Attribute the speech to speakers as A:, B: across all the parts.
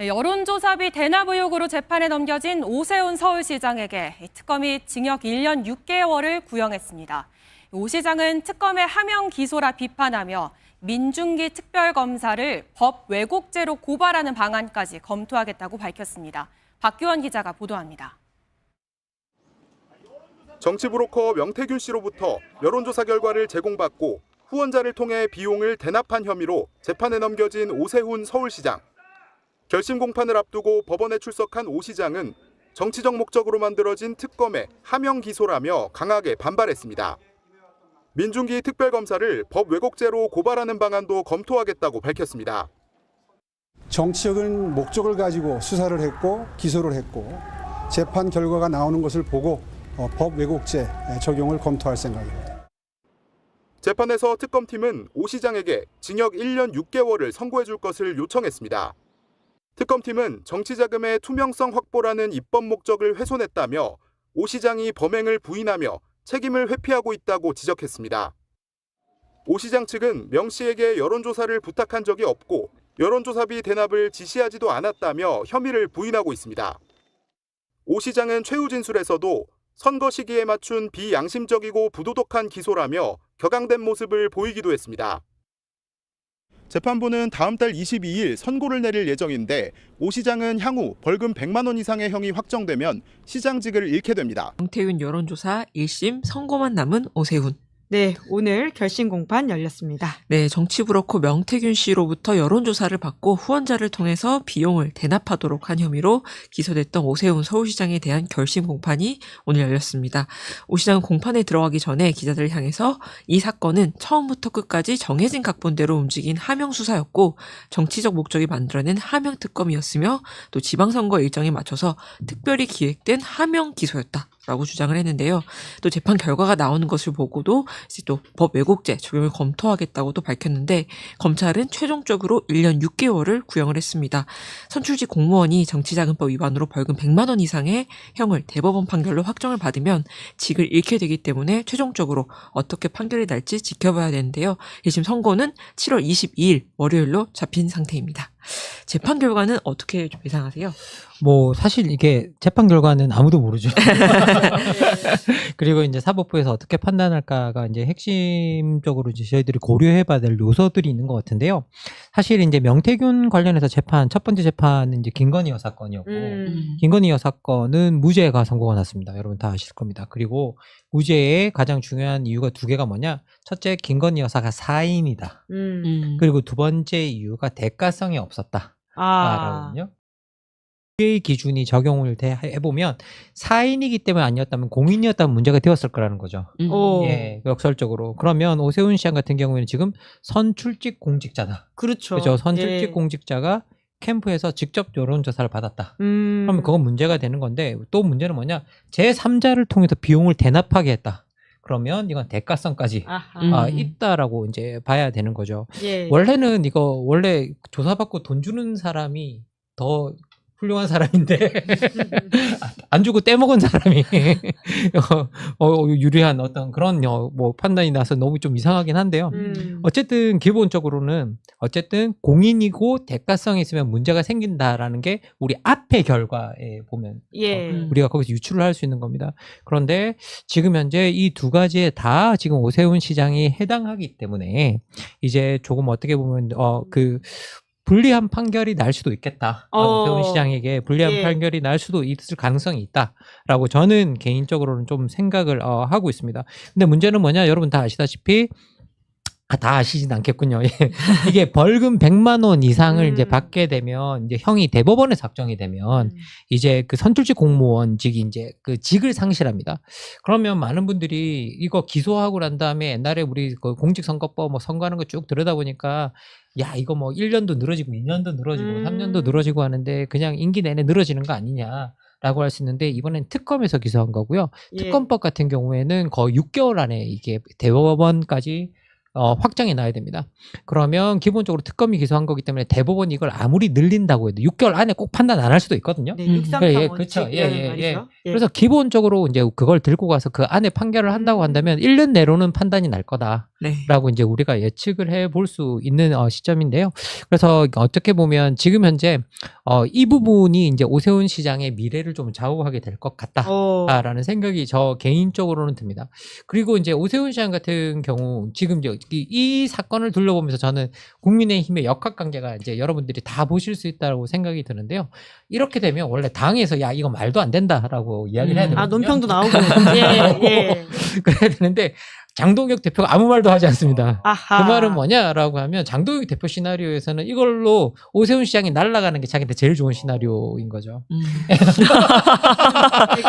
A: 여론조사비 대납 의혹으로 재판에 넘겨진 오세훈 서울시장에게 특검이 징역 1년 6개월을 구형했습니다. 오 시장은 특검의 하명 기소라 비판하며 민중기 특별검사를 법 왜곡죄로 고발하는 방안까지 검토하겠다고 밝혔습니다. 박규원 기자가 보도합니다.
B: 정치브로커 명태균 씨로부터 여론조사 결과를 제공받고 후원자를 통해 비용을 대납한 혐의로 재판에 넘겨진 오세훈 서울시장. 결심 공판을 앞두고 법원에 출석한 오 시장은 정치적 목적으로 만들어진 특검의 하명 기소라며 강하게 반발했습니다. 민중기 특별검사를 법 왜곡죄로 고발하는 방안도 검토하겠다고 밝혔습니다.
C: 정치적인 목적을 가지고 수사를 했고 기소를 했고 재판 결과가 나오는 것을 보고 법 왜곡죄 적용을 검토할 생각입니다.
B: 재판에서 특검팀은 오 시장에게 징역 1년 6개월을 선고해 줄 것을 요청했습니다. 특검팀은 정치자금의 투명성 확보라는 입법 목적을 훼손했다며 오 시장이 범행을 부인하며 책임을 회피하고 있다고 지적했습니다. 오 시장 측은 명 씨에게 여론조사를 부탁한 적이 없고 여론조사비 대납을 지시하지도 않았다며 혐의를 부인하고 있습니다. 오 시장은 최후 진술에서도 선거 시기에 맞춘 비양심적이고 부도덕한 기소라며 격앙된 모습을 보이기도 했습니다. 재판부는 다음 달 22일 선고를 내릴 예정인데 오 시장은 향후 벌금 100만 원 이상의 형이 확정되면 시장직을 잃게 됩니다.
D: 명태균 여론조사 1심 선고만 남은 오세훈.
E: 네, 오늘 결심 공판 열렸습니다.
D: 네, 정치브로커 명태균 씨로부터 여론조사를 받고 후원자를 통해서 비용을 대납하도록 한 혐의로 기소됐던 오세훈 서울시장에 대한 결심 공판이 오늘 열렸습니다. 오 시장은 공판에 들어가기 전에 기자들을 향해서 이 사건은 처음부터 끝까지 정해진 각본대로 움직인 하명 수사였고 정치적 목적이 만들어낸 하명 특검이었으며 또 지방선거 일정에 맞춰서 특별히 기획된 하명 기소였다. 라고 주장을 했는데요. 또 재판 결과가 나오는 것을 보고도 이제 또 법 왜곡죄 적용을 검토하겠다고도 밝혔는데 검찰은 최종적으로 1년 6개월을 구형을 했습니다. 선출직 공무원이 정치자금법 위반으로 벌금 100만 원 이상의 형을 대법원 판결로 확정을 받으면 직을 잃게 되기 때문에 최종적으로 어떻게 판결이 날지 지켜봐야 되는데요. 지금 선고는 7월 22일 월요일로 잡힌 상태입니다. 재판 결과는 어떻게 좀 예상하세요?
F: 뭐 사실 이게 재판 결과는 아무도 모르죠. 그리고 이제 사법부에서 어떻게 판단할까가 이제 핵심적으로 이제 저희들이 고려해봐야 될 요소들이 있는 것 같은데요. 사실 이제 명태균 관련해서 재판 첫 번째 재판은 이제 김건희 여사 건이었고 김건희 여사 건은 무죄가 선고가 났습니다. 여러분 다 아실 겁니다. 그리고 무죄의 가장 중요한 이유가 두 개가 뭐냐? 첫째, 김건희 여사가 사인이다. 그리고 두 번째 이유가 대가성이 없었다. 라거든요. 의 기준이 적용을 해보면 사인이기 때문에 아니었다면 공인이었다면 문제가 되었을 거라는 거죠. 예, 역설적으로. 그러면 오세훈 시장 같은 경우에는 지금 선출직 공직자다.
E: 그렇죠.
F: 그렇죠. 선출직 공직자가 캠프에서 직접 여론조사를 받았다. 그러면 그건 문제가 되는 건데 또 문제는 뭐냐? 제3자를 통해서 비용을 대납하게 했다. 그러면 이건 대가성까지 있다라고 이제 봐야 되는 거죠.
E: 예.
F: 원래는 원래 조사받고 돈 주는 사람이 더 훌륭한 사람인데 안 주고 떼먹은 사람이 유리한 어떤 그런 뭐 판단이 나서 너무 좀 이상하긴 한데요. 어쨌든 기본적으로는 공인이고 대가성이 있으면 문제가 생긴다라는 게 우리 앞의 결과에 보면 우리가 거기서 유추를 할 수 있는 겁니다. 그런데 지금 현재 이 두 가지에 다 지금 오세훈 시장이 해당하기 때문에 이제 조금 어떻게 보면 불리한 판결이 날 수도 있겠다. 오세훈 시장에게 불리한 판결이 날 수도 있을 가능성이 있다라고 저는 개인적으로는 좀 생각을 하고 있습니다. 근데 문제는 뭐냐? 여러분 다 아시다시피 다 아시진 않겠군요. 이게 벌금 100만 원 이상을 이제 받게 되면 이제 형이 대법원에 작정이 되면 이제 그 선출직 공무원직이 이제 그 직을 상실합니다. 그러면 많은 분들이 이거 기소하고 난 다음에 옛날에 우리 그 공직선거법 뭐 선거하는 거 쭉 들여다보니까 야 이거 뭐 1년도 늘어지고 2년도 늘어지고 3년도 늘어지고 하는데 그냥 임기 내내 늘어지는 거 아니냐. 라고 할 수 있는데 이번엔 특검에서 기소한 거고요. 특검법 같은 경우에는 거의 6개월 안에 이게 대법원까지 확정이 나야 됩니다. 그러면 기본적으로 특검이 기소한 거기 때문에 대법원이 이걸 아무리 늘린다고 해도 6개월 안에 꼭 판단 안 할 수도 있거든요.
E: 네, 633
F: 그렇죠.
E: 말이죠.
F: 그래서 기본적으로 이제 그걸 들고 가서 그 안에 판결을 한다고 한다면 1년 내로는 판단이 날 거다. 라고 이제 우리가 예측을 해 볼 수 있는 시점인데요. 그래서 어떻게 보면 지금 현재 이 부분이 이제 오세훈 시장의 미래를 좀 좌우하게 될 것 같다라는 생각이 저 개인적으로는 듭니다. 그리고 이제 오세훈 시장 같은 경우 지금 이 사건을 둘러보면서 저는 국민의힘의 역학관계가 이제 여러분들이 다 보실 수 있다고 생각이 드는데요. 이렇게 되면 원래 당에서 야 이거 말도 안 된다라고 이야기를 해야 되거든요.
E: 논평도 나오고. 예.
F: 그래야 되는데 장동혁 대표가 아무 말도 하지 않습니다.
E: 아하.
F: 그 말은 뭐냐라고 하면 장동혁 대표 시나리오에서는 이걸로 오세훈 시장이 날아가는 게 자기한테 제일 좋은 시나리오인 거죠.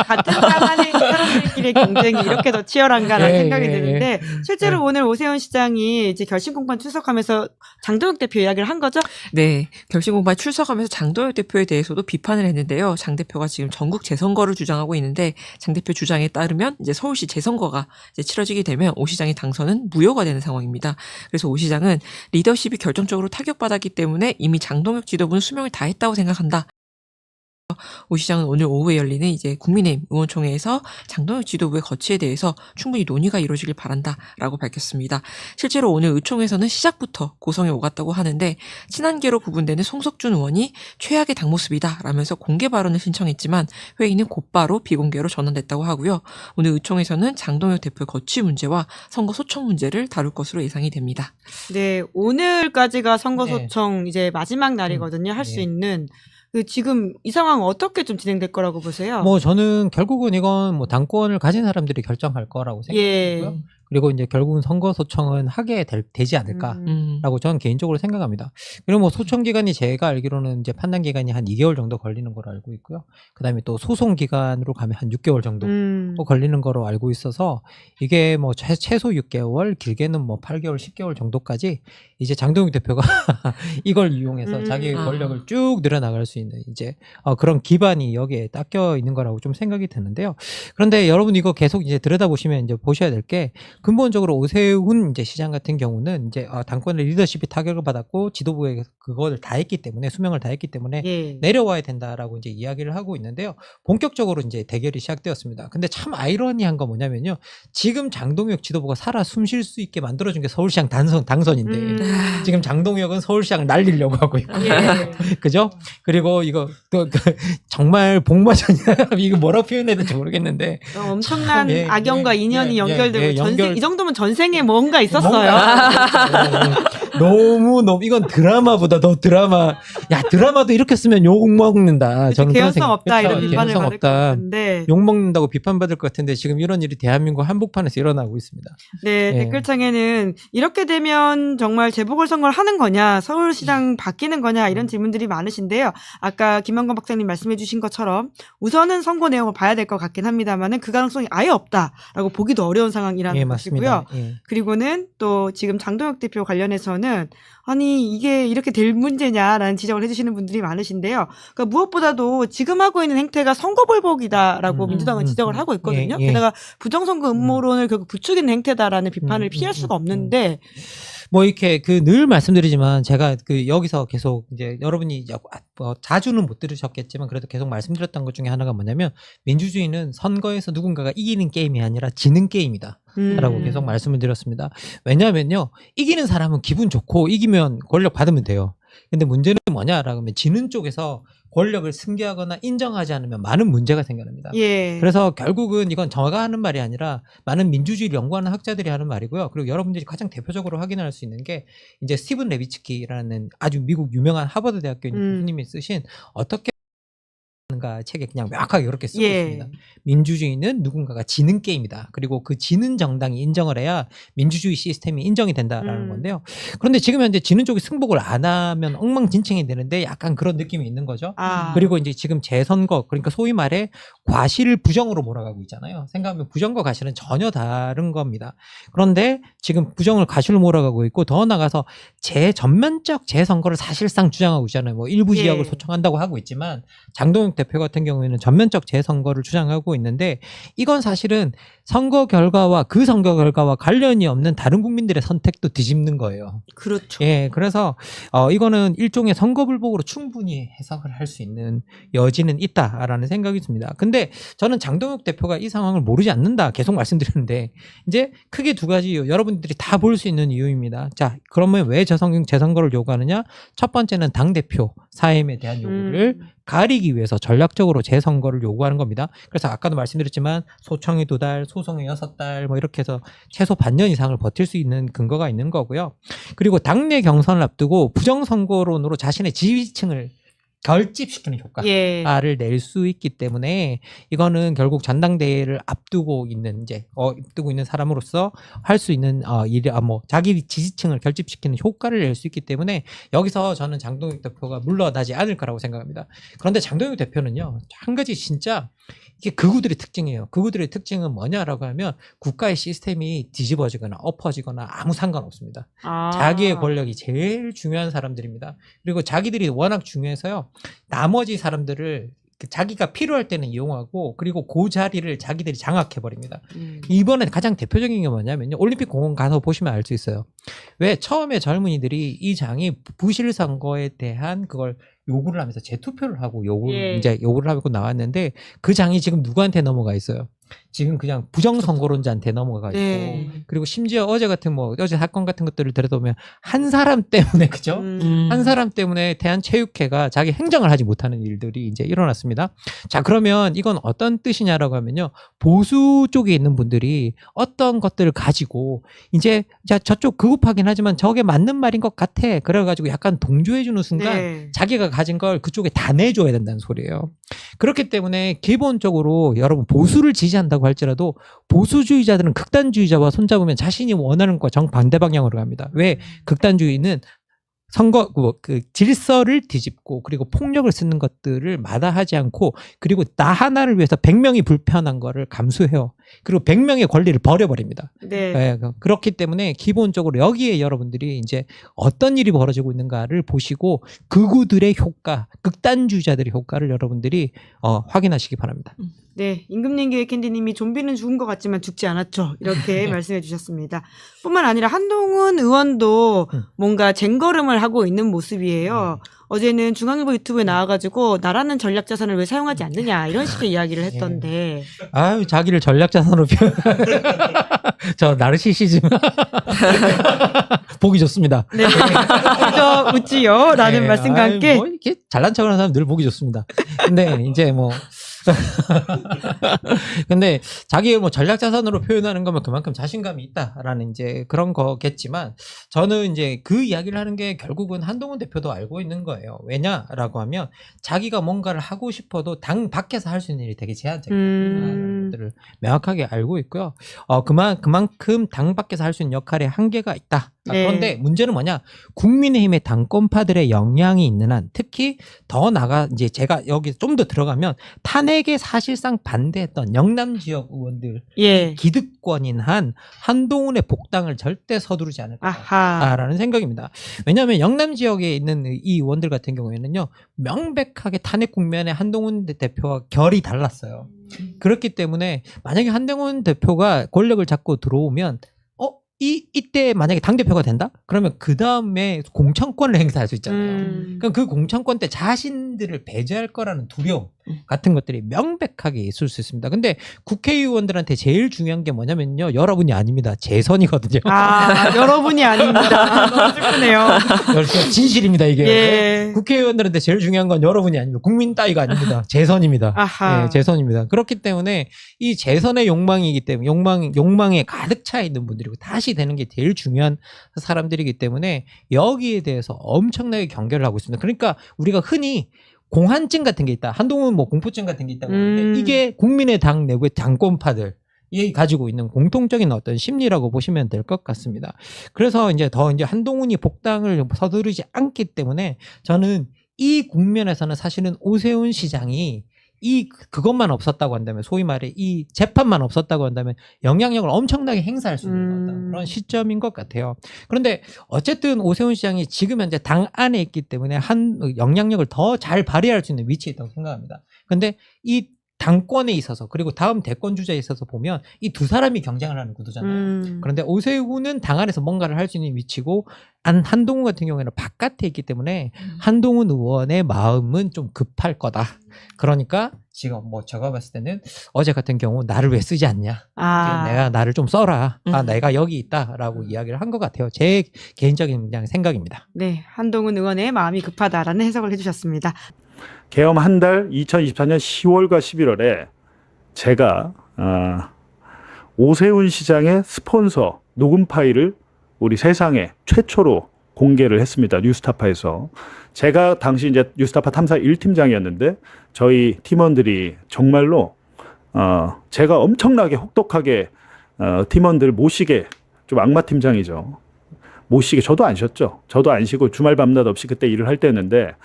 E: 같은 땅 안에 사람들끼리의 경쟁이 이렇게 더 치열한가라는 생각이 드는데 실제로 오늘 오세훈 시장이 이제 결심 공판 출석하면서 장동혁 대표 이야기를 한 거죠?
D: 네, 결심 공판 출석하면서 장동혁 대표에 대해서도 비판을 했는데요. 장 대표가 지금 전국 재선거를 주장하고 있는데 장 대표 주장에 따르면 이제 서울시 재선거가 이제 치러지게 되면 오 시장의 당선은 무효가 되는 상황입니다. 그래서 오 시장은 리더십이 결정적으로 타격받았기 때문에 이미 장동혁 지도부는 수명을 다했다고 생각한다. 오 시장은 오늘 오후에 열리는 이제 국민의힘 의원총회에서 장동혁 지도부의 거취에 대해서 충분히 논의가 이루어지길 바란다라고 밝혔습니다. 실제로 오늘 의총에서는 시작부터 고성에 오갔다고 하는데 친한계로 구분되는 송석준 의원이 최악의 당모습이다라면서 공개 발언을 신청했지만 회의는 곧바로 비공개로 전환됐다고 하고요. 오늘 의총에서는 장동혁 대표의 거취 문제와 선거 소청 문제를 다룰 것으로 예상이 됩니다.
E: 네, 오늘까지가 선거 소청 이제 마지막 날이거든요. 할 수 있는. 지금 이 상황 어떻게 좀 진행될 거라고 보세요?
F: 뭐 저는 결국은 이건 뭐 당권을 가진 사람들이 결정할 거라고 생각하고요. 그리고 이제 결국은 선거 소청은 하게 되지 않을까라고 저는 개인적으로 생각합니다. 그리고 뭐 소청 기간이 제가 알기로는 이제 판단 기간이 한 2개월 정도 걸리는 걸로 알고 있고요. 그다음에 또 소송 기간으로 가면 한 6개월 정도 걸리는 거로 알고 있어서 이게 뭐 최소 6개월, 길게는 뭐 8개월, 10개월 정도까지 이제 장동혁 대표가 이걸 이용해서 자기의 권력을 쭉 늘어나갈 수 있는 이제 그런 기반이 여기에 닦여 있는 거라고 좀 생각이 드는데요. 그런데 여러분 이거 계속 이제 들여다보시면 이제 보셔야 될 게 근본적으로 오세훈 이제 시장 같은 경우는 이제 당권의 리더십이 타격을 받았고 지도부에 그거를 다 했기 때문에 수명을 다 했기 때문에 내려와야 된다라고 이제 이야기를 하고 있는데요. 본격적으로 이제 대결이 시작되었습니다. 근데 참 아이러니한 건 뭐냐면요. 지금 장동혁 지도부가 살아 숨 쉴 수 있게 만들어준 게 서울시장 당선인데 지금 장동혁은 서울시장을 날리려고 하고 있고 그죠? 그리고 이거 정말 복마전이야. 이거 뭐라고 표현해야 될지 모르겠는데
E: 엄청난 악연과 인연이 연결되고 이 정도면 전생에 뭔가 있었어요.
F: 너무 이건 드라마보다 더 드라마. 야 드라마도 이렇게 쓰면 욕 먹는다. 저는
E: 개연성 없다 이런 비판을 받을 것 같은데
F: 욕 먹는다고 비판받을 것 같은데 지금 이런 일이 대한민국 한복판에서 일어나고 있습니다.
E: 네, 댓글창에는 이렇게 되면 정말 재보궐선거를 하는 거냐, 서울시장 바뀌는 거냐 이런 질문들이 많으신데요. 아까 김영건 박사님 말씀해주신 것처럼 우선은 선거 내용을 봐야 될 것 같긴 합니다만은 그 가능성이 아예 없다라고 보기도 어려운 상황이라는 것이고요. 그리고는 또 지금 장동혁 대표 관련해서는 아니 이게 이렇게 될 문제냐라는 지적을 해주시는 분들이 많으신데요. 그러니까 무엇보다도 지금 하고 있는 행태가 선거불복이다라고 민주당은 지적을 하고 있거든요. 게다가 부정선거 음모론을 결국 부추기는 행태다라는 비판을 피할 수가 없는데
F: 뭐 이렇게 늘 말씀드리지만 제가 여기서 계속 이제 여러분이 자주는 못 들으셨겠지만 그래도 계속 말씀드렸던 것 중에 하나가 뭐냐면 민주주의는 선거에서 누군가가 이기는 게임이 아니라 지는 게임이다. 라고 계속 말씀을 드렸습니다. 왜냐하면요. 이기는 사람은 기분 좋고 이기면 권력 받으면 돼요. 근데 문제는 뭐냐라고 하면 지는 쪽에서 권력을 승계하거나 인정하지 않으면 많은 문제가 생겨납니다. 그래서 결국은 이건 저가 하는 말이 아니라 많은 민주주의를 연구하는 학자들이 하는 말이고요. 그리고 여러분들이 가장 대표적으로 확인할 수 있는 게 이제 스티븐 레비츠키라는 아주 미국 유명한 하버드 대학교 교수님이 쓰신 어떻게 가 책에 그냥 명확하게 그렇게 쓰고 있습니다. 민주주의는 누군가가 지는 게임이다. 그리고 그 지는 정당이 인정을 해야 민주주의 시스템이 인정이 된다라는 건데요. 그런데 지금 현재 지는 쪽이 승복을 안 하면 엉망진창이 되는데 약간 그런 느낌이 있는 거죠. 그리고 이제 지금 재선거 그러니까 소위 말해 과실 부정으로 몰아가고 있잖아요. 생각하면 부정과 과실은 전혀 다른 겁니다. 그런데 지금 부정을 과실로 몰아가고 있고 더 나가서 전면적 재선거를 사실상 주장하고 있잖아요. 뭐 일부 지역을 소청한다고 하고 있지만 장동혁 대표 대표 같은 경우에는 전면적 재선거를 주장하고 있는데 이건 사실은 선거 결과와 그 선거 결과와 관련이 없는 다른 국민들의 선택도 뒤집는 거예요.
E: 그렇죠.
F: 예, 그래서 이거는 일종의 선거 불복으로 충분히 해석을 할 수 있는 여지는 있다라는 생각이 듭니다. 근데 저는 장동혁 대표가 이 상황을 모르지 않는다 계속 말씀드렸는데 이제 크게 두 가지 이유, 여러분들이 다 볼 수 있는 이유입니다. 자, 그러면 왜 재선거를 요구하느냐? 첫 번째는 당대표 사임에 대한 요구를 가리기 위해서 전략적으로 재선거를 요구하는 겁니다. 그래서 아까도 말씀드렸지만 소청이 2달, 소송이 6달 뭐 이렇게 해서 최소 반년 이상을 버틸 수 있는 근거가 있는 거고요. 그리고 당내 경선을 앞두고 부정선거론으로 자신의 지지층을 결집시키는 효과를
E: 예.
F: 낼 수 있기 때문에 이거는 결국 전당대회를 앞두고 있는 사람으로서 할 수 있는 자기 지지층을 결집시키는 효과를 낼 수 있기 때문에 여기서 저는 장동혁 대표가 물러나지 않을 거라고 생각합니다. 그런데 장동혁 대표는요, 한 가지 진짜 이게 극우들의 특징이에요. 극우들의 특징은 뭐냐라고 하면 국가의 시스템이 뒤집어지거나 엎어지거나 아무 상관없습니다. 자기의 권력이 제일 중요한 사람들입니다. 그리고 자기들이 워낙 중요해서요, 나머지 사람들을 자기가 필요할 때는 이용하고 그리고 그 자리를 자기들이 장악해버립니다. 이번에 가장 대표적인 게 뭐냐면요, 올림픽 공원 가서 보시면 알 수 있어요. 왜 처음에 젊은이들이 이 장이 부실 선거에 대한 그걸 요구를 하면서 재투표를 하고 요구를 하고 나왔는데 그 장이 지금 누구한테 넘어가 있어요? 지금 그냥 부정선거론자한테 넘어가 있고 그리고 심지어 어제 사건 같은 것들을 들여다보면 한 사람 때문에 그죠? 한 사람 때문에 대한체육회가 자기 행정을 하지 못하는 일들이 이제 일어났습니다. 자, 그러면 이건 어떤 뜻이냐라고 하면요, 보수 쪽에 있는 분들이 어떤 것들을 가지고 이제 저쪽 극우파긴 하지만 저게 맞는 말인 것 같아, 그래가지고 약간 동조해주는 순간 자기가 가진 걸 그쪽에 다 내줘야 된다는 소리예요. 그렇기 때문에 기본적으로 여러분 보수를 지지한다고 할지라도 보수주의자들은 극단주의자와 손잡으면 자신이 원하는 것과 정반대 방향으로 갑니다. 왜? 극단주의는 질서를 뒤집고 그리고 폭력을 쓰는 것들을 마다하지 않고 그리고 나 하나를 위해서 100명이 불편한 거를 감수해요. 그리고 100명의 권리를 버려버립니다. 네, 그렇기 때문에 기본적으로 여기에 여러분들이 이제 어떤 일이 벌어지고 있는가를 보시고 극우들의 효과, 극단주의자들의 효과를 여러분들이 확인하시기 바랍니다.
E: 네, 임금님교회 캔디님이 좀비는 죽은 것 같지만 죽지 않았죠, 이렇게 말씀해 주셨습니다. 뿐만 아니라 한동훈 의원도 뭔가 쟁걸음을 하고 있는 모습이에요. 어제는 중앙일보 유튜브에 나와가지고 나라는 전략자산을 왜 사용하지 않느냐 이런 식의 이야기를 했던데.
F: 아유, 자기를 전략자산으로 저 나르시시즘 보기 좋습니다.
E: 네, 그저 웃지요 라는 말씀과 함께
F: 뭐 이렇게 잘난 척하는 사람 늘 보기 좋습니다. 근데 이제 근데 자기의 전략자산으로 표현하는 거면 그만큼 자신감이 있다라는 이제 그런 거겠지만 저는 이제 그 이야기를 하는 게 결국은 한동훈 대표도 알고 있는 거예요. 왜냐라고 하면 자기가 뭔가를 하고 싶어도 당 밖에서 할 수 있는 일이 되게 제한적이라는 것들을 명확하게 알고 있고요. 그만큼 당 밖에서 할 수 있는 역할에 한계가 있다. 그런데 문제는 뭐냐? 국민의힘의 당권파들의 영향이 있는 한, 특히 더 나가 이제 제가 여기 좀 더 들어가면 탄핵에 사실상 반대했던 영남 지역 의원들 기득권인 한 한동훈의 복당을 절대 서두르지 않을 거라는 생각입니다. 왜냐하면 영남 지역에 있는 이 의원들 같은 경우에는요, 명백하게 탄핵 국면에 한동훈 대표와 결이 달랐어요. 그렇기 때문에 만약에 한동훈 대표가 권력을 잡고 들어오면 이때 만약에 당대표가 된다? 그러면 그 다음에 공천권을 행사할 수 있잖아요. 그럼 그 공천권 때 자신들을 배제할 거라는 두려움 같은 것들이 명백하게 있을 수 있습니다. 근데 국회의원들한테 제일 중요한 게 뭐냐면요, 여러분이 아닙니다. 재선이거든요.
E: 여러분이 아닙니다. 너무 슬프네요.
F: 진실입니다, 이게. 국회의원들한테 제일 중요한 건 여러분이 아닙니다. 국민 따위가 아닙니다. 재선입니다. 네, 재선입니다. 그렇기 때문에 이 재선의 욕망이기 때문에 욕망에 가득 차 있는 분들이고 다시 되는 게 제일 중요한 사람들이기 때문에 여기에 대해서 엄청나게 경계를 하고 있습니다. 그러니까 우리가 흔히 공한증 같은 게 있다, 한동훈 공포증 같은 게 있다고 하는데 이게 국민의 당 내부의 당권파들이 가지고 있는 공통적인 어떤 심리라고 보시면 될 것 같습니다. 그래서 이제 한동훈이 복당을 서두르지 않기 때문에 저는 이 국면에서는 사실은 오세훈 시장이 그것만 없었다고 한다면, 소위 말해 이 재판만 없었다고 한다면 영향력을 엄청나게 행사할 수 있는 어떤 그런 시점인 것 같아요. 그런데 어쨌든 오세훈 시장이 지금 현재 당 안에 있기 때문에 영향력을 더 잘 발휘할 수 있는 위치에 있다고 생각합니다. 근데 이 당권에 있어서, 그리고 다음 대권 주자에 있어서 보면 이 두 사람이 경쟁을 하는 구도잖아요. 그런데 오세훈은 당 안에서 뭔가를 할 수 있는 위치고, 한동훈 같은 경우에는 바깥에 있기 때문에 한동훈 의원의 마음은 좀 급할 거다. 그러니까 지금 뭐 제가 봤을 때는 어제 같은 경우 나를 왜 쓰지 않냐. 지금 내가 나를 좀 써라. 내가 여기 있다라고 이야기를 한 것 같아요. 제 개인적인 그냥 생각입니다.
E: 네, 한동훈 의원의 마음이 급하다라는 해석을 해주셨습니다.
G: 계엄 한 달 2024년 10월과 11월에 제가 오세훈 시장의 스폰서 녹음 파일을 우리 세상에 최초로 공개를 했습니다. 뉴스타파에서. 제가 당시 이제 뉴스타파 탐사 1팀장이었는데 저희 팀원들이 정말로 제가 엄청나게 혹독하게 팀원들 모시게, 좀 악마 팀장이죠. 모시게, 저도 안 쉬었죠. 저도 안 쉬고 주말 밤낮 없이 그때 일을 할 때였는데,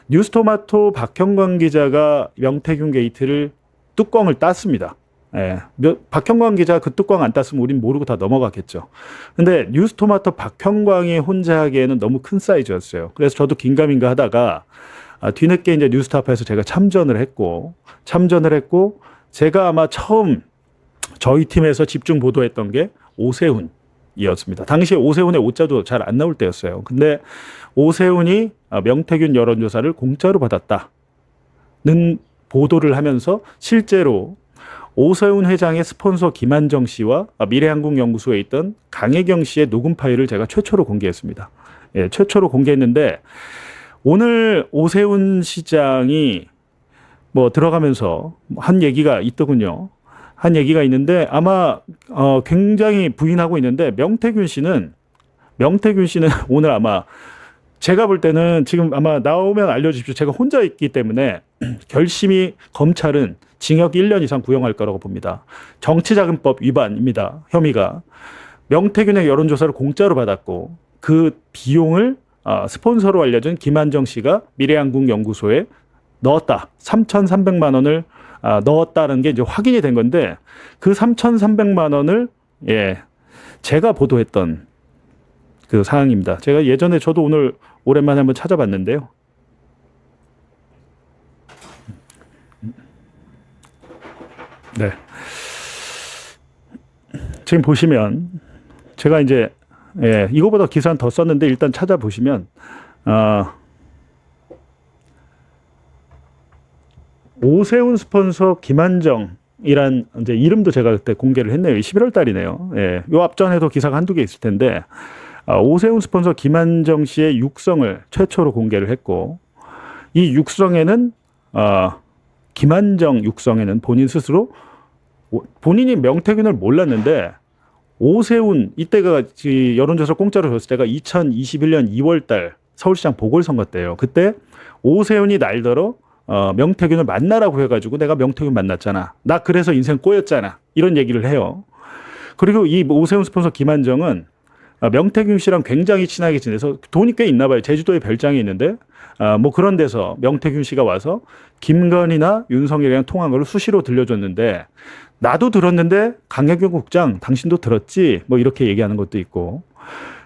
G: 뉴스토마토 박형광 기자가 명태균 게이트를 뚜껑을 땄습니다. 예. 박형광 기자가 그 뚜껑 안 땄으면 우린 모르고 다 넘어갔겠죠. 근데 뉴스토마토 박형광이 혼자 하기에는 너무 큰 사이즈였어요. 그래서 저도 긴가민가 하다가 뒤늦게 이제 뉴스타파에서 제가 참전을 했고, 제가 아마 처음 저희 팀에서 집중 보도했던 게 오세훈이었습니다. 당시에 오세훈의 오자도 잘 안 나올 때였어요. 근데 오세훈이 명태균 여론조사를 공짜로 받았다는 보도를 하면서 실제로 오세훈 회장의 스폰서 김한정 씨와 미래한국연구소에 있던 강혜경 씨의 녹음 파일을 제가 최초로 공개했습니다. 예, 최초로 공개했는데, 오늘 오세훈 시장이 뭐 들어가면서 한 얘기가 있더군요. 한 얘기가 있는데 아마 굉장히 부인하고 있는데, 명태균 씨는 오늘 아마 제가 볼 때는 지금 아마 나오면 알려주십시오. 제가 혼자 있기 때문에 결심이 검찰은 징역 1년 이상 구형할 거라고 봅니다. 정치자금법 위반입니다. 혐의가. 명태균의 여론조사를 공짜로 받았고 그 비용을 스폰서로 알려준 김한정 씨가 미래한국연구소에 넣었다. 3,300만 원을 넣었다는 게 이제 확인이 된 건데, 그 3,300만 원을 제가 보도했던 그 사항입니다. 제가 예전에 저도 오늘 오랜만에 한번 찾아봤는데요. 네. 지금 보시면 제가 이제 이거보다 기사는 더 썼는데 일단 찾아보시면 오세훈 스폰서 김한정이란 이제 이름도 제가 그때 공개를 했네요. 11월 달이네요. 예. 요 앞전에도 기사가 한두 개 있을 텐데 오세훈 스폰서 김한정 씨의 육성을 최초로 공개를 했고, 이 육성에는 김한정 육성에는 본인 스스로 본인이 명태균을 몰랐는데 오세훈, 이때가 여론조사 공짜로 줬을 때가 2021년 2월 달 서울시장 보궐선거 때예요. 그때 오세훈이 날더러 명태균을 만나라고 해가지고 내가 명태균 만났잖아. 나 그래서 인생 꼬였잖아. 이런 얘기를 해요. 그리고 이 오세훈 스폰서 김한정은 명태균 씨랑 굉장히 친하게 지내서 돈이 꽤 있나 봐요. 제주도에 별장이 있는데 뭐 그런 데서 명태균 씨가 와서 김건희나 윤석열이랑 통한 걸 수시로 들려줬는데, 나도 들었는데 강혜경 국장 당신도 들었지? 뭐 이렇게 얘기하는 것도 있고,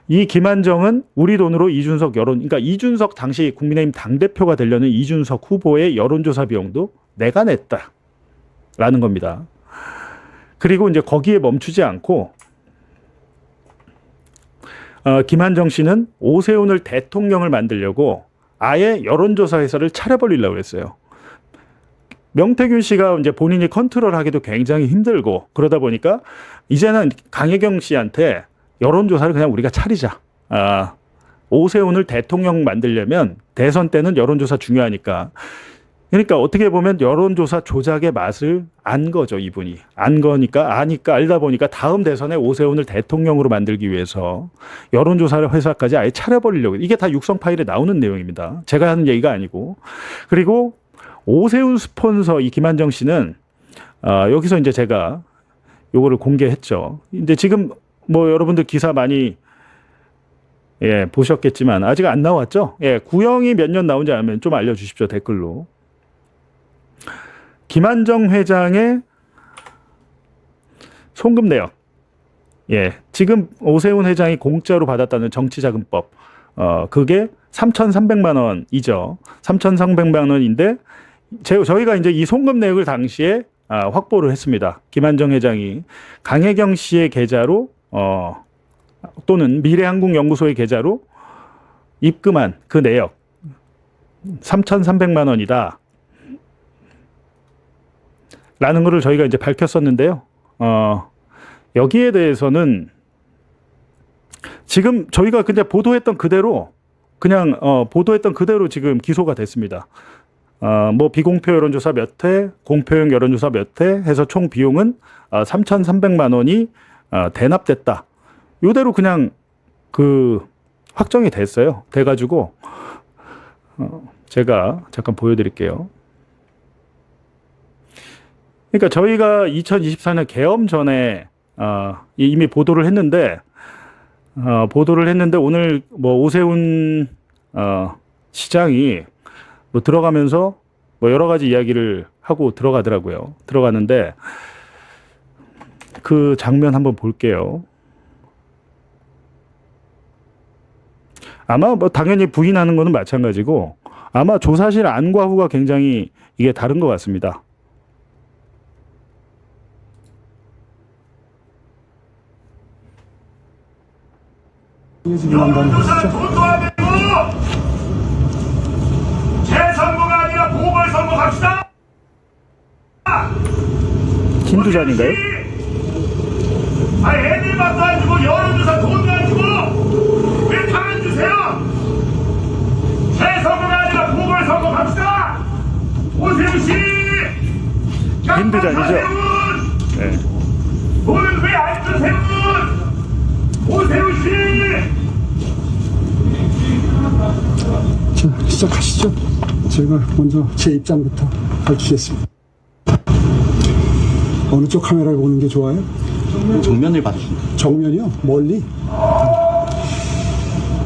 G: 이 김한정은 우리 돈으로 이준석 그러니까 이준석 당시 국민의힘 당대표가 되려는 이준석 후보의 여론조사 비용도 내가 냈다라는 겁니다. 그리고 이제 거기에 멈추지 않고 김한정 씨는 오세훈을 대통령을 만들려고 아예 여론조사 회사를 차려버리려고 했어요. 명태균 씨가 이제 본인이 컨트롤하기도 굉장히 힘들고 그러다 보니까 이제는 강혜경 씨한테 여론조사를 그냥 우리가 차리자. 오세훈을 대통령 만들려면 대선 때는 여론조사 중요하니까. 그러니까 어떻게 보면 여론조사 조작의 맛을 안 거죠, 이분이. 아니까 알다 보니까 다음 대선에 오세훈을 대통령으로 만들기 위해서 여론조사 회사까지 아예 차려버리려고. 이게 다 육성 파일에 나오는 내용입니다. 제가 하는 얘기가 아니고. 그리고 오세훈 스폰서 이 김한정 씨는 여기서 이제 제가 요거를 공개했죠. 근데 지금 뭐 여러분들 기사 많이 보셨겠지만 아직 안 나왔죠? 구형이 몇 년 나온지 알면 좀 알려주십시오, 댓글로. 김한정 회장의 송금 내역. 예, 지금 오세훈 회장이 공짜로 받았다는 정치자금법. 그게 3,300만 원이죠. 3,300만 원인데 저희가 이제 이 송금 내역을 당시에 확보를 했습니다. 김한정 회장이 강혜경 씨의 계좌로 또는 미래한국연구소의 계좌로 입금한 그 내역 3,300만 원이다. 라는 것을 저희가 이제 밝혔었는데요. 여기에 대해서는 지금 저희가 그냥 보도했던 그대로 지금 기소가 됐습니다. 뭐 비공표 여론조사 몇 회, 공표용 여론조사 몇 회 해서 총 비용은 3,300만 원이 대납됐다. 이대로 그냥 확정이 됐어요. 돼가지고 제가 잠깐 보여드릴게요. 그러니까 저희가 2024년 계엄 전에 이미 보도를 했는데 오늘 뭐 오세훈 시장이 뭐 들어가면서 뭐 여러 가지 이야기를 하고 들어가더라고요. 들어가는데 그 장면 한번 볼게요. 아마 뭐 당연히 부인하는 거는 마찬가지고 아마 조사실 안과 후가 굉장히 이게 다른 것 같습니다.
H: 재선거가 아니라 보궐선거 갑시다.
G: 김두잔인가요?
H: 애들 밥도 안 주고 여론조사 돈도 안 주고 왜 다 안 주세요? 재선거가 아니라 보궐선거 갑시다. 오세훈 씨.
G: 김두잔이죠? 네.
H: 돈은 왜 안 주세요? 오세훈 씨.
C: 자, 시작하시죠. 제가 먼저 제 입장부터 밝히겠습니다. 어느 쪽 카메라를 보는 게 좋아요?
I: 정면을 봐주십니다.
C: 정면이요? 멀리?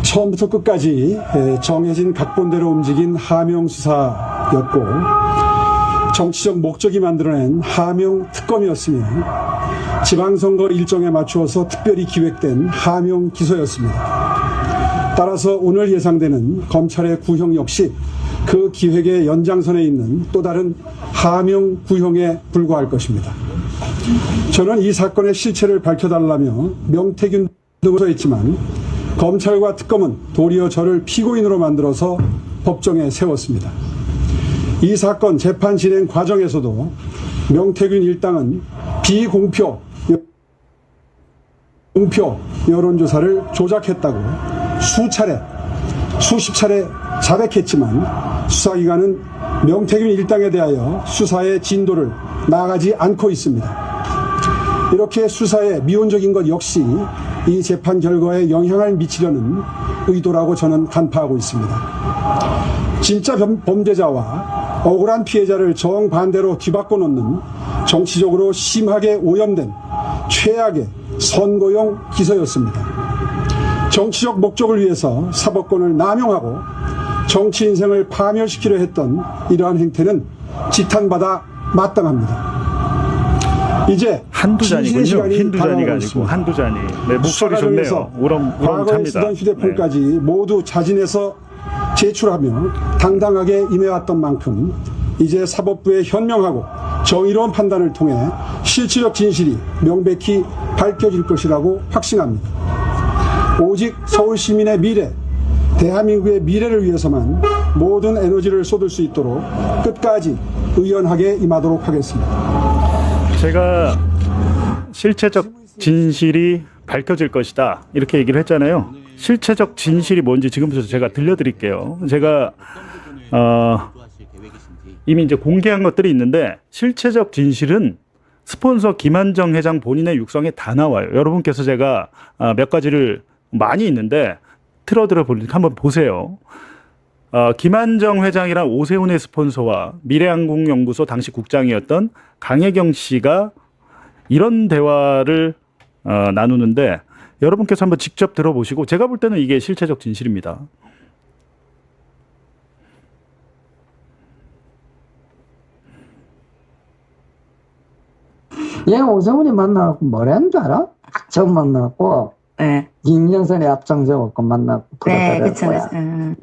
C: 처음부터 끝까지 정해진 각본대로 움직인 하명 수사였고 정치적 목적이 만들어낸 하명 특검이었으며 지방선거 일정에 맞추어서 특별히 기획된 하명 기소였습니다. 따라서 오늘 예상되는 검찰의 구형 역시 그 기획의 연장선에 있는 또 다른 하명 구형에 불과할 것입니다. 저는 이 사건의 실체를 밝혀달라며 명태균 등을 했지만 검찰과 특검은 도리어 저를 피고인으로 만들어서 법정에 세웠습니다. 이 사건 재판 진행 과정에서도 명태균 일당은 비공표 여론조사를 조작했다고 수십 차례 자백했지만 수사기관은 명태균 일당에 대하여 수사의 진도를 나아가지 않고 있습니다. 이렇게 수사에 미온적인 것 역시 이 재판 결과에 영향을 미치려는 의도라고 저는 간파하고 있습니다. 진짜 범죄자와 억울한 피해자를 정반대로 뒤바꿔 놓는 정치적으로 심하게 오염된 최악의 선거용 기소였습니다. 정치적 목적을 위해서 사법권을 남용하고 정치 인생을 파멸시키려 했던 이러한 행태는 지탄받아 마땅합니다. 이제
G: 한두 잔이군요.
C: 시간이
G: 흰두 잔이가
C: 다가오고
G: 아니고
C: 있습니다.
G: 한두 잔이. 네, 목소리 좋네요.
C: 과거에
G: 우렁찹니다.
C: 쓰던 휴대폰까지 모두 자진해서 제출하며 당당하게 임해왔던 만큼 이제 사법부의 현명하고 정의로운 판단을 통해 실체적 진실이 명백히 밝혀질 것이라고 확신합니다. 오직 서울 시민의 미래, 대한민국의 미래를 위해서만 모든 에너지를 쏟을 수 있도록 끝까지 의연하게 임하도록 하겠습니다.
G: 제가 실체적 진실이 밝혀질 것이다 이렇게 얘기를 했잖아요. 실체적 진실이 뭔지 지금부터 제가 들려드릴게요. 제가 이미 이제 공개한 것들이 있는데 실체적 진실은 스폰서 김한정 회장 본인의 육성에 다 나와요. 여러분께서 제가 몇 가지를 많이 있는데 틀어드려 보니까 한번 보세요. 김한정 회장이랑 오세훈의 스폰서와 미래한국연구소 당시 국장이었던 강혜경 씨가 이런 대화를 나누는데 여러분께서 한번 직접 들어보시고 제가 볼 때는 이게 실체적 진실입니다.
J: 얘 오세훈이 만나갖고 뭐라는 줄 알아? 딱 처음 만나갖고
K: 네.
J: 김영선이 앞장서갖고 만나고
K: 네,
J: 그럴
K: 그쵸.
J: 거야.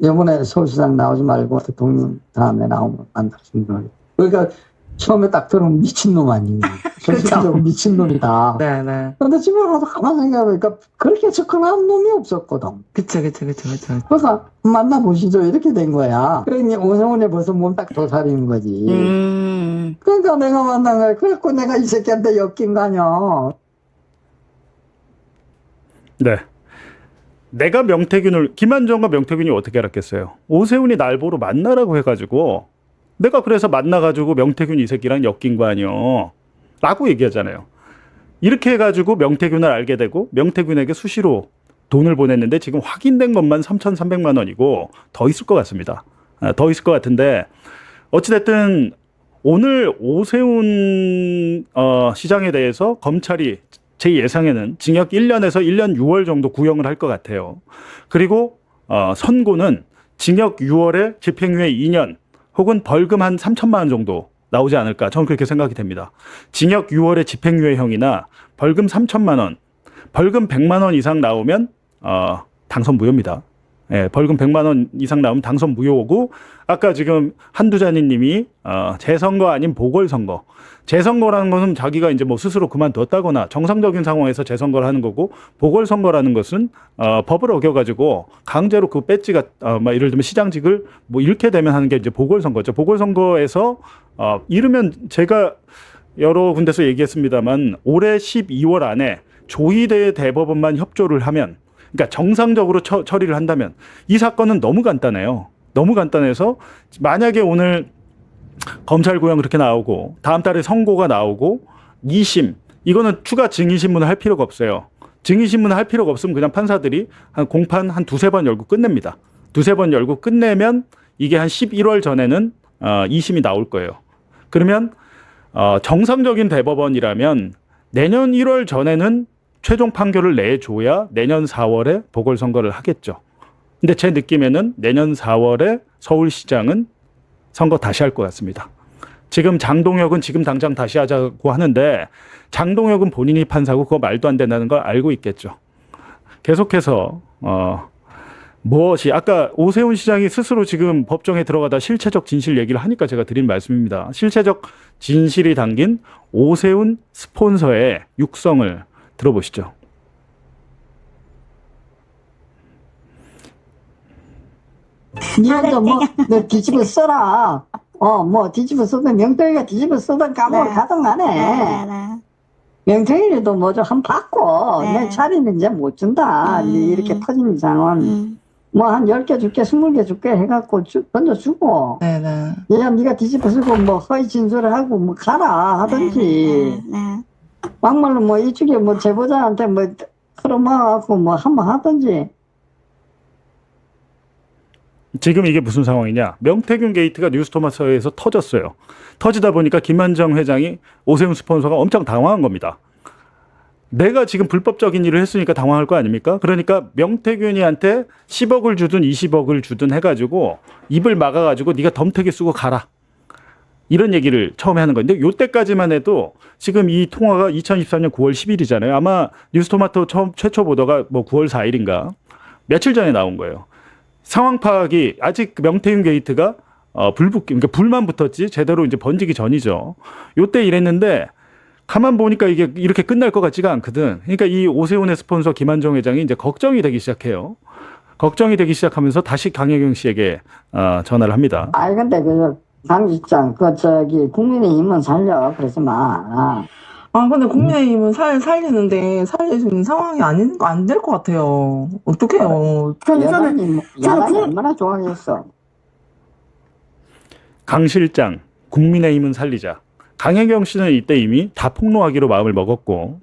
J: 이번에 서울시장 나오지 말고 대통령 다음에 나오면 만나신 거예요. 그러니까 처음에 딱 들으면 미친놈 아니에요. 솔직히로 미친놈이다.
K: 네.
J: 근데 집에 가서 가만히 생각해보니까 그렇게 접근한 놈이 없었거든.
K: 그쵸.
J: 그러니까 만나보시죠. 이렇게 된 거야. 그러니 오세훈이 벌써 몸 딱 도살인 거지. 그러니까 내가 만난 거야. 그래갖고 내가 이 새끼한테 엮인 거 아니야.
G: 네. 내가 김한정과 명태균이 어떻게 알았겠어요? 오세훈이 날 보러 만나라고 해가지고 내가 그래서 만나가지고 명태균 이 새끼랑 엮인 거 아니요 라고 얘기하잖아요. 이렇게 해가지고 명태균을 알게 되고 명태균에게 수시로 돈을 보냈는데 지금 확인된 것만 3,300만 원이고 더 있을 것 같습니다. 더 있을 것 같은데 어찌됐든 오늘 오세훈 시장에 대해서 검찰이 제 예상에는 징역 1년에서 1년 6월 정도 구형을 할 것 같아요. 그리고 선고는 징역 6월에 집행유예 2년 혹은 벌금 한 3천만 원 정도 나오지 않을까 저는 그렇게 생각이 됩니다. 징역 6월에 집행유예형이나 벌금 3천만 원, 벌금 100만 원 이상 나오면 당선 무효입니다. 예, 벌금 100만 원 이상 나오면 당선 무효고 아까 지금 한두자니 님이 재선거 아닌 보궐선거. 재선거라는 것은 자기가 이제 뭐 스스로 그만뒀다거나 정상적인 상황에서 재선거를 하는 거고 보궐선거라는 것은 법을 어겨가지고 강제로 그 배지가 막 예를 들면 시장직을 뭐 잃게 되면 하는 게 이제 보궐선거죠. 보궐선거에서 이르면 제가 여러 군데서 얘기했습니다만 올해 12월 안에 조희대 대법원만 협조를 하면 그러니까 정상적으로 처리를 한다면 이 사건은 너무 간단해요. 너무 간단해서 만약에 오늘 검찰 구형 그렇게 나오고 다음 달에 선고가 나오고 2심 이거는 추가 증인신문을 할 필요가 없어요. 증인신문을 할 필요가 없으면 그냥 판사들이 한 공판 한 두세 번 열고 끝냅니다. 두세 번 열고 끝내면 이게 한 11월 전에는 2심이 나올 거예요. 그러면 정상적인 대법원이라면 내년 1월 전에는 최종 판결을 내줘야 내년 4월에 보궐선거를 하겠죠. 근데 제 느낌에는 내년 4월에 서울시장은 선거 다시 할 것 같습니다. 지금 장동혁은 지금 당장 다시 하자고 하는데 장동혁은 본인이 판사고 그거 말도 안 된다는 걸 알고 있겠죠. 계속해서 무엇이 아까 오세훈 시장이 스스로 지금 법정에 들어가다 실체적 진실 얘기를 하니까 제가 드린 말씀입니다. 실체적 진실이 담긴 오세훈 스폰서의 육성을 들어보시죠.
J: 니한테 너 뒤집어 써라. 뭐 뒤집어 써든 명태이가 뒤집어 쓰든 감옥을 가든 간에. 명태이라도 뭐 좀 한 받고 내 자리는 이제 못 준다. 이렇게 터진 이상은. 뭐 한 10개 줄게 20개 줄게 해갖고 던져주고. 얘가 네가 뒤집어 쓰고 뭐 허위 진술을 하고 뭐 가라 하든지. 막말로 뭐 이쪽에 뭐 제보자한테 뭐 끌어모아갖고 뭐 한번 하든지.
G: 지금 이게 무슨 상황이냐. 명태균 게이트가 뉴스토마토에서 터졌어요. 터지다 보니까 김한정 회장이 오세훈 스폰서가 엄청 당황한 겁니다. 내가 지금 불법적인 일을 했으니까 당황할 거 아닙니까? 그러니까 명태균이한테 10억을 주든 20억을 주든 해가지고 입을 막아가지고 네가 덤태기 쓰고 가라. 이런 얘기를 처음에 하는 건데 요때까지만 해도 지금 이 통화가 2023년 9월 10일이잖아요. 아마 뉴스토마토 최초 보도가 뭐 9월 4일인가 며칠 전에 나온 거예요. 상황 파악이 아직 명태균 게이트가 그러니까 불만 붙었지 제대로 이제 번지기 전이죠. 요때 이랬는데 가만 보니까 이게 이렇게 끝날 것 같지가 않거든. 그러니까 이 오세훈의 스폰서 김한정 회장이 이제 걱정이 되기 시작해요. 걱정이 되기 시작하면서 다시 강혜경 씨에게 전화를 합니다.
J: 아니 근데 강 실장 국민의힘은 살려 그러지 마.
K: 근데 국민의힘은 살리는데 살릴 수 있는 상황이 안 될 것 같아요. 어떡해요.
J: 야당이 얼마나 좋아하겠어.
G: 강 실장, 국민의힘은 살리자. 강혜경 씨는 이때 이미 다 폭로하기로 마음을 먹었고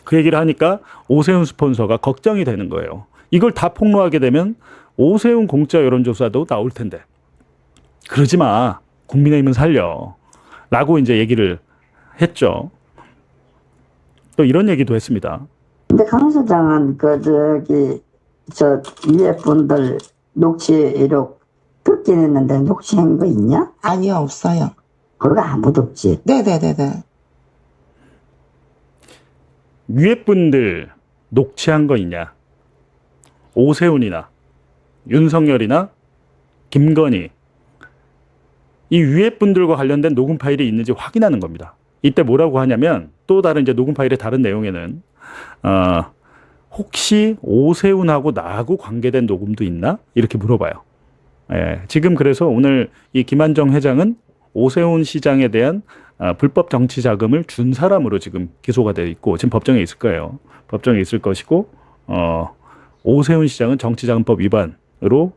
G: 그 얘기를 하니까 오세훈 스폰서가 걱정이 되는 거예요. 이걸 다 폭로하게 되면 오세훈 공짜 여론조사도 나올 텐데 그러지 마. 국민의힘은 살려. 라고 이제 얘기를 했죠. 또 이런 얘기도 했습니다.
J: 근데 강 실장은 위에 분들 녹취 이력 듣긴 했는데 녹취한 거 있냐?
K: 아니요, 없어요.
J: 그거 아무도 없지.
K: 네네네네.
G: 위에 분들 녹취한 거 있냐? 오세훈이나 윤석열이나 김건희 이 위에 분들과 관련된 녹음 파일이 있는지 확인하는 겁니다. 이때 뭐라고 하냐면 또 다른 이제 녹음 파일의 다른 내용에는 혹시 오세훈하고 나하고 관계된 녹음도 있나? 이렇게 물어봐요. 예, 지금 그래서 오늘 이 김한정 회장은 오세훈 시장에 대한 불법 정치 자금을 준 사람으로 지금 기소가 되어 있고 지금 법정에 있을 거예요. 법정에 있을 것이고 오세훈 시장은 정치자금법 위반으로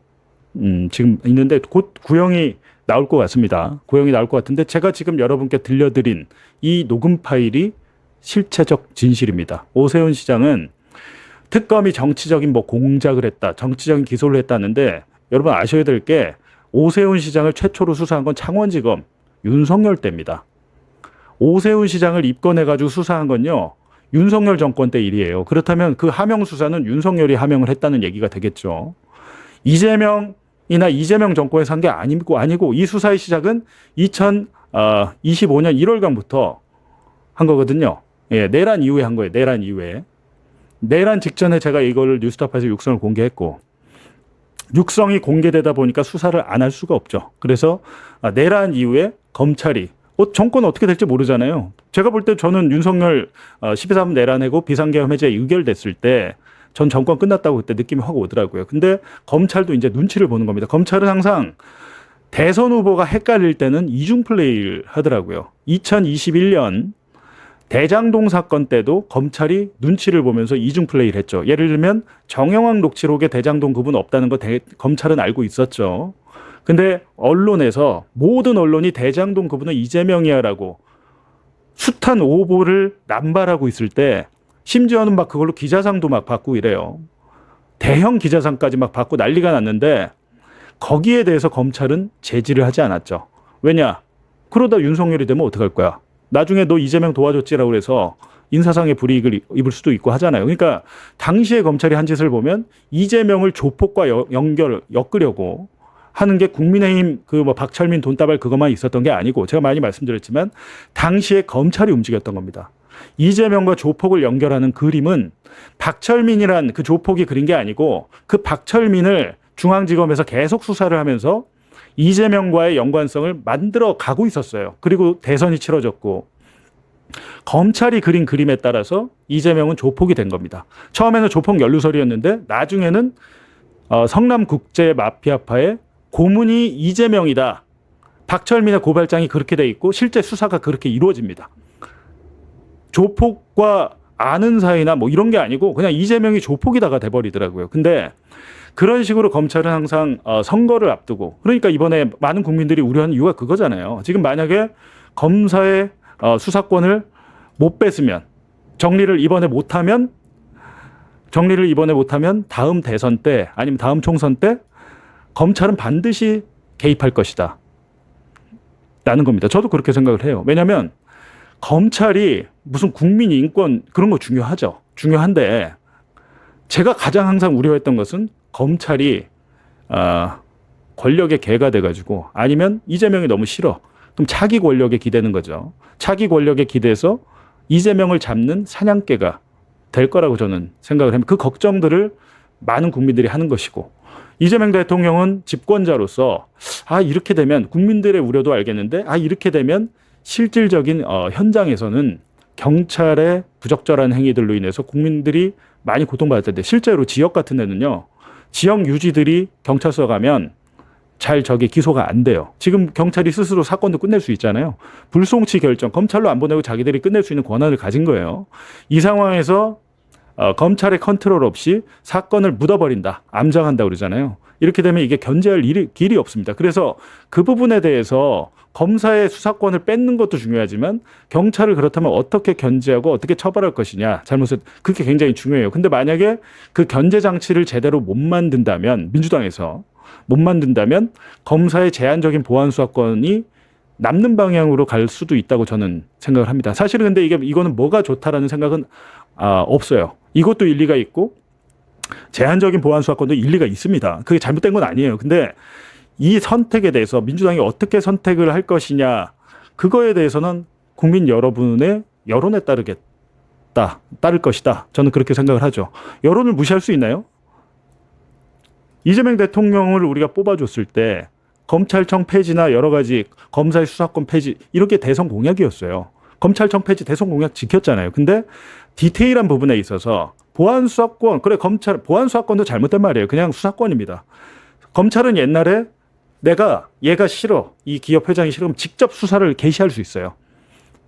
G: 지금 있는데 곧 구형이 나올 것 같습니다. 구형이 나올 것 같은데 제가 지금 여러분께 들려드린 이 녹음 파일이 실체적 진실입니다. 오세훈 시장은 특검이 정치적인 뭐 공작을 했다, 정치적인 기소를 했다는데 여러분 아셔야 될 게 오세훈 시장을 최초로 수사한 건 창원지검 윤석열 때입니다. 오세훈 시장을 입건해가지고 수사한 건요. 윤석열 정권 때 일이에요. 그렇다면 그 하명 수사는 윤석열이 하명을 했다는 얘기가 되겠죠. 이재명 정권에서 한 게 아니고 이 수사의 시작은 2025년 1월경부터 한 거거든요. 예, 내란 이후에 한 거예요. 내란 이후에. 내란 직전에 제가 이걸 뉴스타파에서 육성을 공개했고 육성이 공개되다 보니까 수사를 안 할 수가 없죠. 그래서 내란 이후에 검찰이 정권 어떻게 될지 모르잖아요. 제가 볼 때 저는 윤석열 12.3 내란하고 비상계엄 해제 의결됐을 때 전 정권 끝났다고 그때 느낌이 확 오더라고요. 근데 검찰도 이제 눈치를 보는 겁니다. 검찰은 항상 대선 후보가 헷갈릴 때는 이중 플레이를 하더라고요. 2021년 대장동 사건 때도 검찰이 눈치를 보면서 이중 플레이를 했죠. 예를 들면 정영학 녹취록에 대장동 그분 없다는 거 검찰은 알고 있었죠. 근데 언론에서 모든 언론이 대장동 그분은 이재명이야라고 숱한 오보를 남발하고 있을 때 심지어는 막 그걸로 기자상도 막 받고 이래요. 대형 기자상까지 막 받고 난리가 났는데 거기에 대해서 검찰은 제지를 하지 않았죠. 왜냐? 그러다 윤석열이 되면 어떡할 거야? 나중에 너 이재명 도와줬지라고 그래서 인사상의 불이익을 입을 수도 있고 하잖아요. 그러니까 당시에 검찰이 한 짓을 보면 이재명을 조폭과 엮으려고 하는 게 국민의힘 박철민 돈다발 그것만 있었던 게 아니고 제가 많이 말씀드렸지만 당시에 검찰이 움직였던 겁니다. 이재명과 조폭을 연결하는 그림은 박철민이란 그 조폭이 그린 게 아니고 그 박철민을 중앙지검에서 계속 수사를 하면서 이재명과의 연관성을 만들어 가고 있었어요. 그리고 대선이 치러졌고 검찰이 그린 그림에 따라서 이재명은 조폭이 된 겁니다. 처음에는 조폭 연루설이었는데 나중에는 성남국제마피아파의 고문이 이재명이다. 박철민의 고발장이 그렇게 돼 있고 실제 수사가 그렇게 이루어집니다. 조폭과 아는 사이나 뭐 이런 게 아니고 그냥 이재명이 조폭이다가 돼버리더라고요. 근데 그런 식으로 검찰은 항상 선거를 앞두고 그러니까 이번에 많은 국민들이 우려하는 이유가 그거잖아요. 지금 만약에 검사의 수사권을 못 뺐으면 정리를 이번에 못하면 다음 대선 때 아니면 다음 총선 때 검찰은 반드시 개입할 것이다. 라는 겁니다. 저도 그렇게 생각을 해요. 왜냐하면 검찰이 무슨 국민 인권 그런 거 중요하죠. 중요한데 제가 가장 항상 우려했던 것은 검찰이 권력의 개가 돼가지고 아니면 이재명이 너무 싫어. 그럼 차기 권력에 기대는 거죠. 차기 권력에 기대서 이재명을 잡는 사냥개가 될 거라고 저는 생각을 합니다. 그 걱정들을 많은 국민들이 하는 것이고 이재명 대통령은 집권자로서 이렇게 되면 국민들의 우려도 알겠는데 이렇게 되면 실질적인 현장에서는 경찰의 부적절한 행위들로 인해서 국민들이 많이 고통받을 텐데 실제로 지역 같은 데는요. 지역 유지들이 경찰서 가면 잘 기소가 안 돼요. 지금 경찰이 스스로 사건도 끝낼 수 있잖아요. 불송치 결정, 검찰로 안 보내고 자기들이 끝낼 수 있는 권한을 가진 거예요. 이 상황에서 검찰의 컨트롤 없이 사건을 묻어버린다, 암장한다 그러잖아요. 이렇게 되면 이게 견제할 길이 없습니다. 그래서 그 부분에 대해서 검사의 수사권을 뺏는 것도 중요하지만 경찰을 그렇다면 어떻게 견제하고 어떻게 처벌할 것이냐 잘못을 그게 굉장히 중요해요. 근데 만약에 그 견제 장치를 제대로 못 만든다면 민주당에서 못 만든다면 검사의 제한적인 보안 수사권이 남는 방향으로 갈 수도 있다고 저는 생각을 합니다. 사실은 근데 이거는 뭐가 좋다라는 생각은 없어요. 이것도 일리가 있고 제한적인 보안 수사권도 일리가 있습니다. 그게 잘못된 건 아니에요. 근데 이 선택에 대해서 민주당이 어떻게 선택을 할 것이냐 그거에 대해서는 국민 여러분의 여론에 따르게 따를 것이다. 저는 그렇게 생각을 하죠. 여론을 무시할 수 있나요? 이재명 대통령을 우리가 뽑아줬을 때 검찰청 폐지나 여러 가지 검사의 수사권 폐지 이렇게 대선 공약이었어요. 검찰청 폐지 대선 공약 지켰잖아요. 근데 디테일한 부분에 있어서 보안 수사권, 그래 검찰 보안 수사권도 잘못된 말이에요. 그냥 수사권입니다. 검찰은 옛날에 얘가 싫어, 이 기업 회장이 싫으면 직접 수사를 개시할 수 있어요.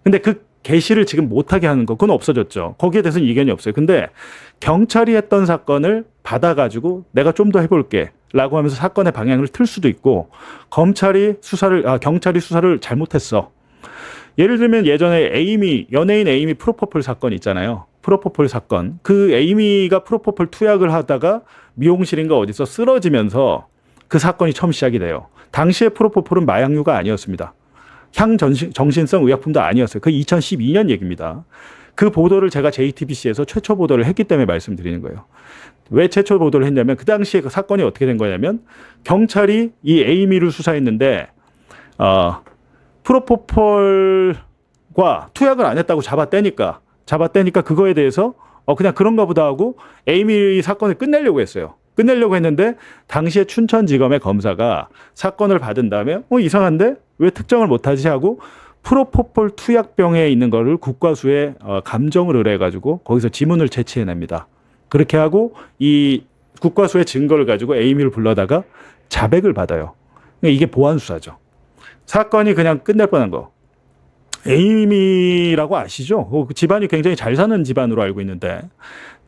G: 근데 그 개시를 지금 못하게 하는 거, 그건 없어졌죠. 거기에 대해서는 이견이 없어요. 근데 경찰이 했던 사건을 받아가지고 내가 좀 더 해볼게 라고 하면서 사건의 방향을 틀 수도 있고, 경찰이 수사를 잘못했어. 예를 들면 예전에 연예인 에이미 프로포폴 사건 있잖아요. 프로포폴 사건. 그 에이미가 프로포폴 투약을 하다가 미용실인가 어디서 쓰러지면서 그 사건이 처음 시작이 돼요. 당시에 프로포폴은 마약류가 아니었습니다. 향정신성 의약품도 아니었어요. 그 2012년 얘기입니다. 그 보도를 제가 JTBC에서 최초 보도를 했기 때문에 말씀드리는 거예요. 왜 최초 보도를 했냐면 그 당시에 그 사건이 어떻게 된 거냐면 경찰이 이 에이미를 수사했는데 프로포폴과 투약을 안 했다고 잡아떼니까 그거에 대해서 그냥 그런가 보다 하고 에이미 사건을 끝내려고 했어요. 끝내려고 했는데 당시에 춘천지검의 검사가 사건을 받은 다음에 이상한데 왜 특정을 못하지 하고 프로포폴 투약병에 있는 거를 국과수에 감정을 의뢰해가지고 거기서 지문을 채취해냅니다. 그렇게 하고 이 국과수의 증거를 가지고 에이미를 불러다가 자백을 받아요. 이게 보안 수사죠. 사건이 그냥 끝날 뻔한 거. 에이미라고 아시죠? 집안이 굉장히 잘 사는 집안으로 알고 있는데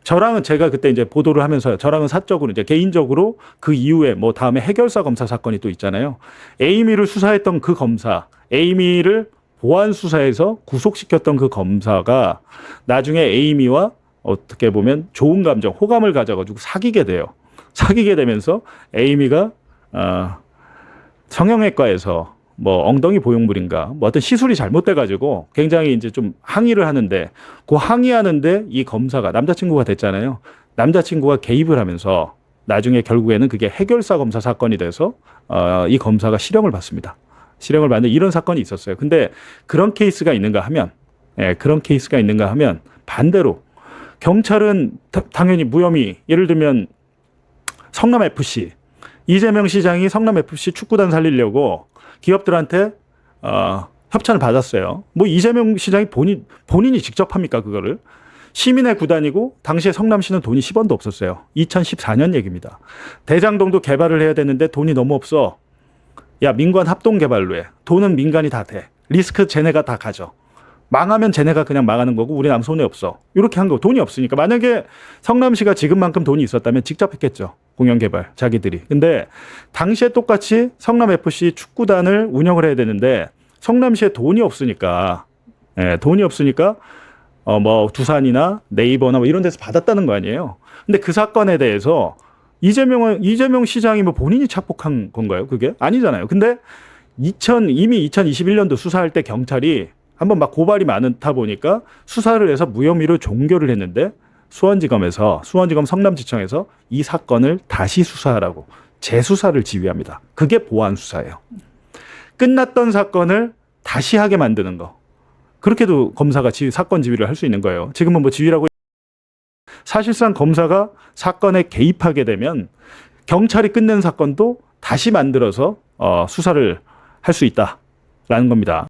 G: 저랑은 제가 그때 이제 보도를 하면서 저랑은 사적으로 이제 개인적으로 그 이후에 뭐 다음에 해결사 검사 사건이 또 있잖아요. 에이미를 수사했던 그 검사, 에이미를 보안 수사에서 구속시켰던 그 검사가 나중에 에이미와 어떻게 보면 좋은 감정, 호감을 가져가지고 사귀게 돼요. 사귀게 되면서 에이미가 성형외과에서 뭐 엉덩이 보형물인가 뭐 어떤 시술이 잘못돼가지고 굉장히 이제 좀 항의를 하는데 그 항의하는데 이 검사가 남자친구가 됐잖아요. 남자친구가 개입을 하면서 나중에 결국에는 그게 해결사 검사 사건이 돼서 이 검사가 실형을 받습니다. 실형을 받는 이런 사건이 있었어요. 근데 그런 케이스가 있는가 하면 반대로 경찰은 당연히 무혐의, 예를 들면 성남FC 이재명 시장이 성남FC 축구단 살리려고 기업들한테 협찬을 받았어요. 뭐 이재명 시장이 본인이 직접 합니까 그거를? 시민의 구단이고 당시에 성남시는 돈이 10원도 없었어요. 2014년 얘기입니다. 대장동도 개발을 해야 되는데 돈이 너무 없어. 야 민관 합동개발로 해. 돈은 민간이 다 돼. 리스크 쟤네가 다 가져. 망하면 쟤네가 그냥 망하는 거고 우리는 아무 손해 없어. 이렇게 한 거. 돈이 없으니까. 만약에 성남시가 지금만큼 돈이 있었다면 직접 했겠죠. 공영개발 자기들이. 근데 당시에 똑같이 성남FC 축구단을 운영을 해야 되는데 성남시에 돈이 없으니까 뭐 두산이나 네이버나 뭐 이런 데서 받았다는 거 아니에요. 근데 그 사건에 대해서 이재명 시장이 뭐 본인이 착복한 건가요? 그게 아니잖아요. 근데 이미 2021년도 수사할 때 경찰이 한번 막 고발이 많다 보니까 수사를 해서 무혐의로 종결을 했는데 수원지검 성남지청에서 이 사건을 다시 수사하라고 재수사를 지휘합니다. 그게 보안 수사예요. 끝났던 사건을 다시 하게 만드는 거. 그렇게도 검사가 사건 지휘를 할 수 있는 거예요. 지금은 뭐 지휘라고 사실상 검사가 사건에 개입하게 되면 경찰이 끝낸 사건도 다시 만들어서 수사를 할 수 있다라는 겁니다.